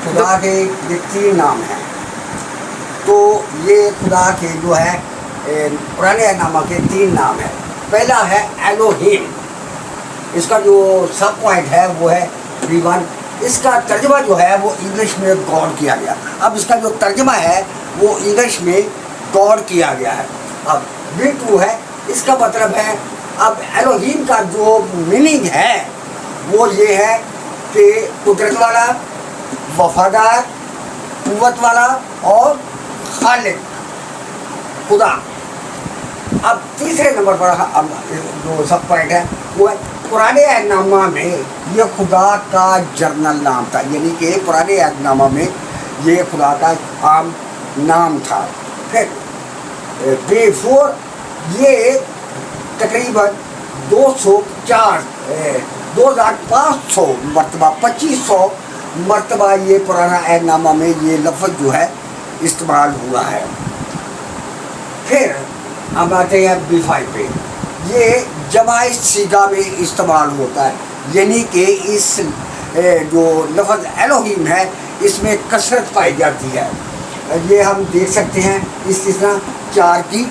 खुदा के ये 3 नाम हैं। तो ये खुदा के जो है पुराने अहदनामा के 3 नाम हैं। पहला है एलोहीम, इसका जो सब पॉइंट है वो है B1। इसका तर्जमा जो है वो इंग्लिश में गॉड किया गया। अब इसका जो तर्जमा है वो इंग्लिश में गॉड किया गया है। अब B2 है, इसका मतलब है, अब एलोहीम का जो मीनिंग है वो ये है कि कुदरत वाला, वफादार, कुव्वत वाला और खालिक, खुदा। अब तीसरे नंबर पर अब जो सब पॉइंट है वो है पुराने अहदनामा में ये खुदा का जर्नल नाम था, यानी कि पुराने अहदनामा में ये खुदा का आम नाम था। फिर B4 ये तकरीबन 2500 मरतबा 2500 मरतबा ये पुराना अहदनामा में ये लफ्ज़ जो है इस्तेमाल हुआ है। फिर हम आते हैं B5 पे, ये जमाई सीगा में इस्तेमाल होता है, यानी कि इस जो लफ्ज़ एलोहीम है इसमें कसरत पाई जाती है। ये हम देख सकते हैं इस तरह 4 की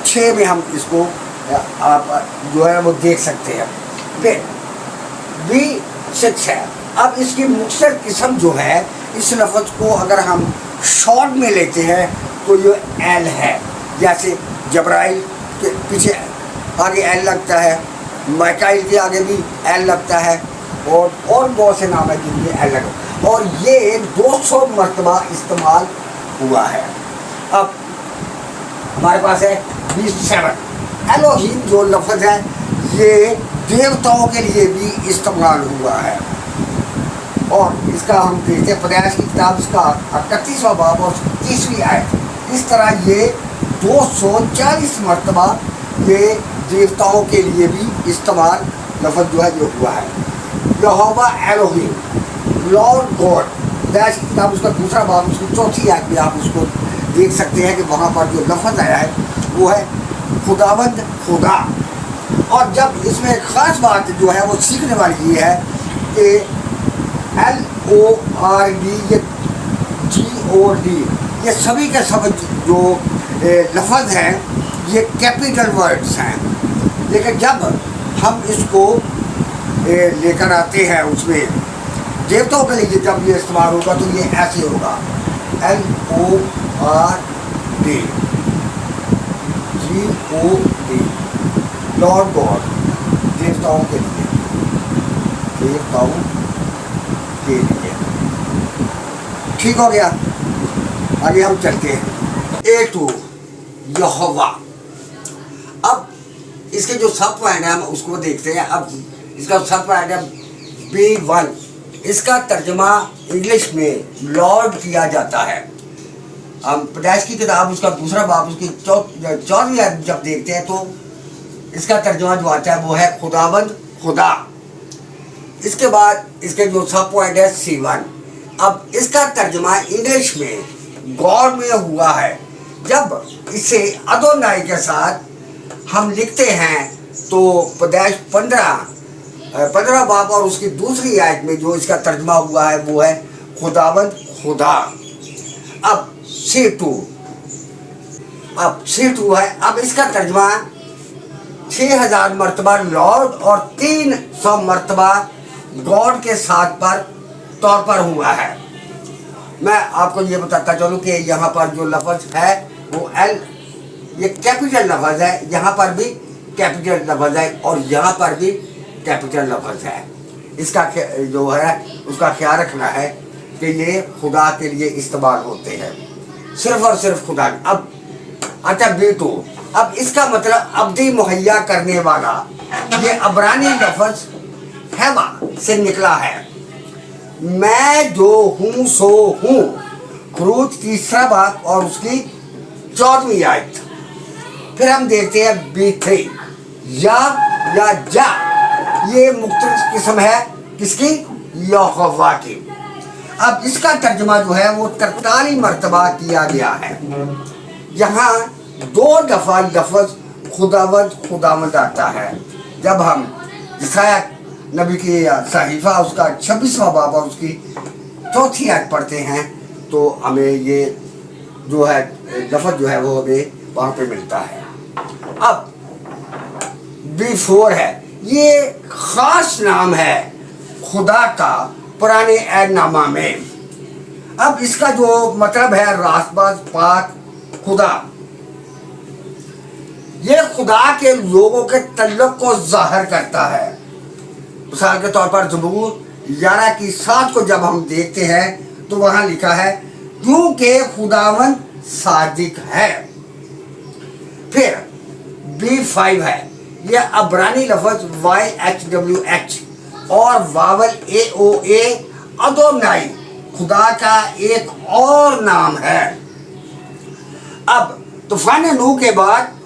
6 में हम इसको आप जो है वो देख सकते हैं। फिर B6 है, अब इसकी मुख्तसर किस्म जो है, इस लफ्ज़ को अगर हम शॉर्ट में लेते हैं तो ये एल है, जैसे जब्राइल के पीछे आगे एल लगता है, माइकाइल के आगे भी एल लगता है, और बहुत से नाम है जिनमें एल लगा, और ये 200 मरतबा इस्तेमाल हुआ है। अब हमारे पास है B7, एलोहीम जो लफ्ज़ है ये देवताओं के लिए भी इस्तेमाल हुआ है, और इसका हम देखते हैं पैदाइश की किताब इसका 31वां बाब और 30वीं आयत। इस तरह ये 240 मरतबा ये देवताओं के लिए भी इस्तेमाल लफ्ज़ जो है जो हुआ है। यहोवा एलोहीम, लॉर्ड गॉड, पैदाइश की किताब उसका 2रा बाब उसकी 4थी आयत में आप उसको देख सकते हैं कि वहाँ पर जो लफ्ज़ आया है वो है खुदावंद खुदा। और जब इसमें एक ख़ास बात जो है वो सीखने वाली ये है कि LORD ये GOD ये सभी के सब जो लफ्ज़ हैं ये कैपिटल वर्ड्स हैं, लेकिन जब हम इसको लेकर आते हैं उसमें देवताओं के लिए जब ये इस्तेमाल होगा तो ये ऐसे होगा LORD GOD, लॉर्ड गॉड, देवताओं के लिए, देवताओं के लिए। ठीक हो गया, आगे हम चलते हैं। A2 यहोवा। अब इसके जो सब पॉइंट है हम उसको देखते हैं। अब इसका सब पॉइंट है B1, इसका तर्जमा इंग्लिश में लॉर्ड किया जाता है। हम पैदाइश की किताब उसका 2रा बाब उसकी 4वीं आयत जब देखते हैं तो इसका तर्जमा जो आता है वो है खुदावंद खुदा। इसके बाद इसके जो सब पॉइंट है C1, अब इसका तर्जमा इंग्लिश में गॉड में हुआ है। जब इसे अदोनाई के साथ हम लिखते हैं तो पैदाइश 15 बाब और उसकी 2री आयत में जो इसका तर्जमा हुआ है वो है खुदावंद खुदा। अब C2 है, अब इसका तर्जमा 6000 मरतबा लॉर्ड और 300 मरतबा गॉड के साथ पर तौर पर हुआ है। मैं आपको ये बताता चलूँ कि यहाँ पर जो लफ्ज़ है वो एल ये कैपिटल लफ्ज़ है, यहाँ पर भी कैपिटल लफ्ज़ है और यहाँ पर भी कैपिटल लफ्ज़ है। इसका जो है उसका ख्याल रखना है कि ये खुदा के लिए इस्तेमाल होते हैं, सिर्फ़ और सिर्फ खुदा। अब अच्छा B2, अब इसका मतलब अब्दी मुहैया करने वाला, ये अबरानी लफ्ज़ हेमा से निकला है। मैं जो हूँ सो हूँ, खुरूज 3रा बाब और उसकी 4वीं आयत। फिर हम देखते हैं B3 या जा, ये मुख्तलिफ किस्म है किसकी, यहोवा की। अब इसका तर्जमा जो है वो 43 मरतबा किया गया है। यहाँ 2 दफ़ा लफ्ज़ खुदावंद आता है। जब हम ईसाया नबी की सहीफ़ा उसका 26वां बाब और उसकी चौथी आयत पढ़ते हैं तो हमें ये जो है लफ्ज़ जो है वो हमें वहाँ पे मिलता है। अब B4 है, ये ख़ास नाम है खुदा का पुराने ऐदनामा में। अब इसका जो मतलब है रास्तबाज, पाक, खुदा, ये खुदा के लोगों के तल्लुक को ज़ाहिर करता है। मिसाल के तौर पर ज़बूर 11:7 को जब हम देखते हैं तो वहाँ लिखा है क्योंकि खुदावंद सादिक है। फिर B5 है, यह अब्रानी लफ्ज़ YHWH और वावल AOA अदोनाई खुदा का एक और नाम है। अब तूफान नूह के बाद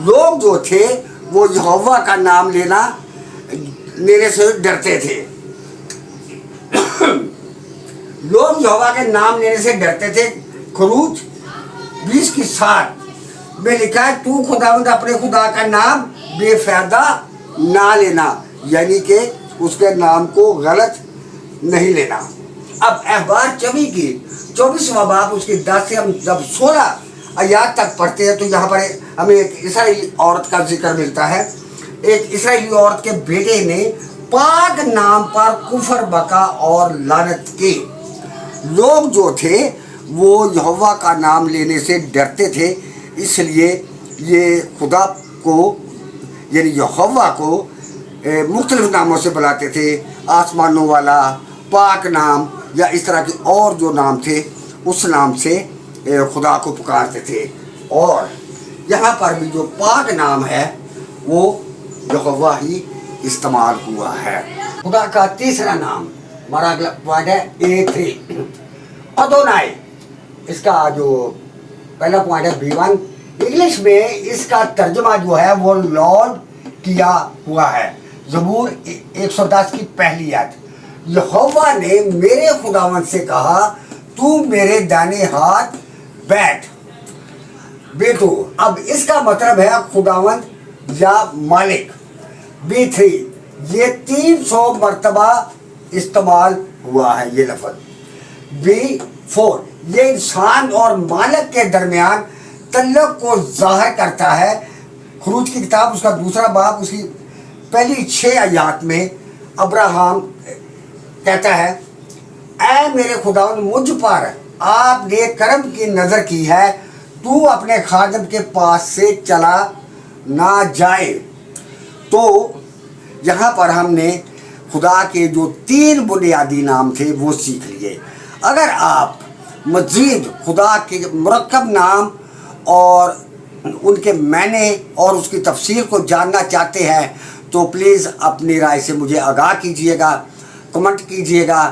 लोग जो थे वो यहोवा का नाम लेने से डरते थे। लोग यहोवा के नाम लेने से डरते थे। खरूज 20:7 में लिखा है तू खुदावंद अपने खुदा का नाम बेफायदा ना लेना, यानी कि उसके नाम को गलत नहीं लेना। अब अखबार 24 की 24वां बाब उसकी 10 से हम जब 16 आयत तक पढ़ते हैं तो यहाँ पर हमें एक इसराइली औरत का जिक्र मिलता है। एक इसराइली औरत के बेटे ने पाक नाम पर कुफर बका और लानत की। लोग जो थे वो यहोवा का नाम लेने से डरते थे, इसलिए ये खुदा को यानी यहोवा को मुख्तलिफ नामों से बुलाते थे। आसमानों वाला, पाक नाम या इस तरह के और जो नाम थे उस नाम से खुदा को पुकारते थे। और यहाँ पर भी जो पाक नाम है वो यहोवा ही इस्तेमाल हुआ है। खुदा का तीसरा नाम हमारा अगला पॉइंट है A3 अदोनाई। इसका जो पहला पॉइंट है B1, इंग्लिश में इसका तर्जमा जो है वो लॉर्ड किया हुआ है। ज़बूर 110 की पहली आयत, यहोवा ने मेरे खुदावंद से कहा तू मेरे दाहिने हाथ बैठ। B2, अब इसका मतलब है खुदावंद या मालिक। B3, ये 300 मरतबा इस्तेमाल हुआ है ये लफ्ज़। B4, ये इंसान और मालिक के दरमियान तल्लुक को ज़ाहिर करता है। खरूज की किताब उसका 2 बाब उसकी पहली 6 आयत में अब्राहम कहता है ऐ मेरे खुदावंद मुझ पर आपने करम की नज़र की है, तू अपने खादिम के पास से चला ना जाए। तो यहाँ पर हमने खुदा के जो 3 बुनियादी नाम थे वो सीख लिए। अगर आप मज़ीद खुदा के मुरक्कब नाम और उनके मायने और उसकी तफसीर को जानना चाहते हैं तो प्लीज़ अपनी राय से मुझे आगाह कीजिएगा, कमेंट कीजिएगा।